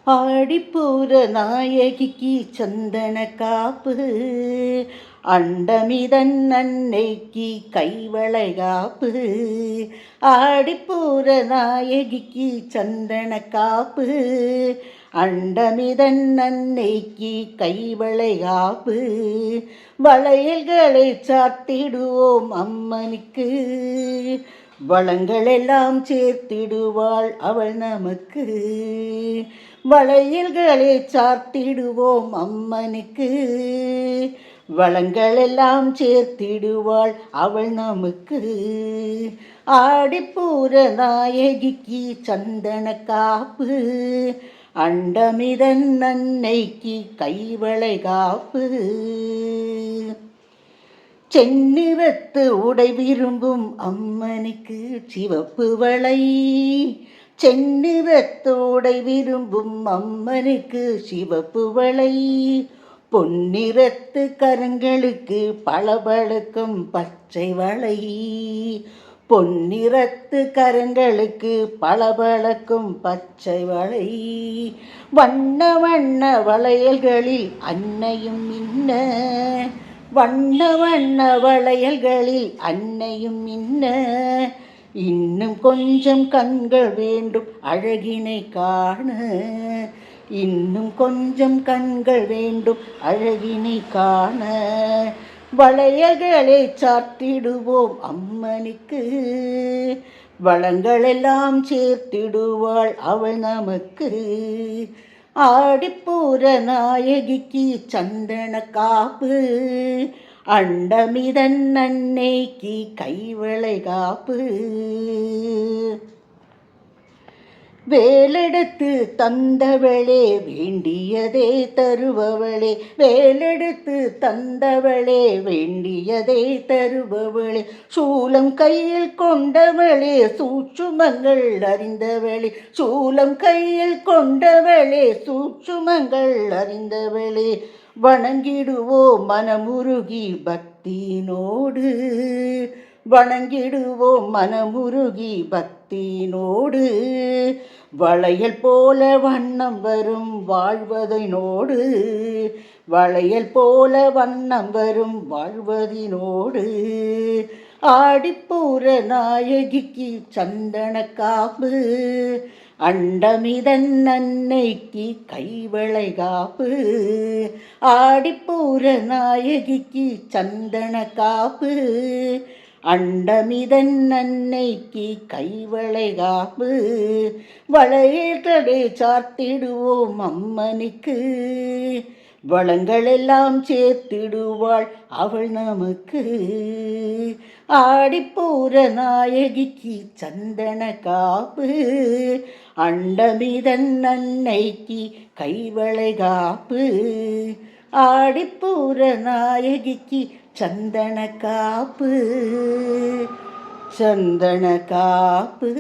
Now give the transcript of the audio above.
ஆடிப்பூர நாயகிக்கு சந்தன காப்பு, அண்டமிதன் அன்னைக்கு கைவளைகாப்பு. ஆடிப்பூர நாயகிக்கு சந்தன காப்பு, அண்டமிதன் அன்னைக்கு கைவளைகாப்பு. வளையல்களை சாத்திடுவோம் அம்மனுக்கு, வளங்களெல்லாம் சேர்த்திடுவாள் அவள் நமக்கு. வளையல்களை சாத்திடுவோம் அம்மனுக்கு, வளங்களெல்லாம் சேர்த்திடுவாள் அவள் நமக்கு. ஆடிப்பூர நாயகிக்கு சந்தன காப்பு, அண்டமிதன் அன்னைக்கு கைவளைகாப்பு. செந்நிறத்து உடை விரும்பும் அம்மனுக்கு சிவப்பு வளை, செந்நிறத்து உடை விரும்பும் அம்மனுக்கு சிவப்பு வளை. பொன்னிறத்து கரங்களுக்கு பளபளக்கும் பச்சை வளை, பொன்னிறத்து கரங்களுக்கு பளபளக்கும் பச்சை வளை. வண்ண வண்ண வளையல்களில் அன்னையும் மின்ன, வண்ண வண்ண வளையல்களில் அன்னையும் மின்ன. இன்னும் கொஞ்சம் கண்கள் வேண்டும் அழகினை காண, இன்னும் கொஞ்சம் கண்கள் வேண்டும் அழகினை காண. வளையல்களை சாத்திடுவோம் அம்மனுக்கு, வளங்களெல்லாம் சேர்த்திடுவாள் அவள் நமக்கு. ஆடிப்பூர நாயகிக்கு சந்தன காப்பு, அண்டமிதன் அன்னைக்கு கைவளைகாப்பு. வேலெடுத்து தந்தவளே வேண்டியதே தருபவளே, வேலெடுத்து தந்தவளே வேண்டியதே தருபவளே. சூலம் கையில் கொண்டவளே சூட்சுமங்கள் அறிந்தவளே, சூலம் கையில் கொண்டவளே சூட்சுமங்கள் அறிந்தவளே. வணங்கிடுவோம் மனமுருகி பக்தியினோடு, வணங்கிடுவோம் மனமுருகி பக்தியினோடு. வளையல் போல வண்ணம் வரும் வாழ்வதினோடு, வளையல் போல வண்ணம் வரும் வாழ்வதினோடு. ஆடிப்பூர நாயகிக்கு சந்தன காப்பு, அண்டமிதன் அன்னைக்கு கைவளைகாப்பு. ஆடிப்பூர நாயகிக்கு சந்தன காப்பு, அண்டமிதன் அன்னைக்கு கைவளைகாப்பு. வளையல்களை சாத்திடுவோம் அம்மனுக்கு, வளங்களெல்லாம் சேர்த்திடுவாள் அவள் நமக்கு. ஆடிப்பூர நாயகிக்கு சந்தன காப்பு, அண்டமிதன் அன்னைக்கு கைவளைகாப்பு. ஆடிப்பூர நாயகிக்கு சந்தன காப்பு, சந்தன காப்பு.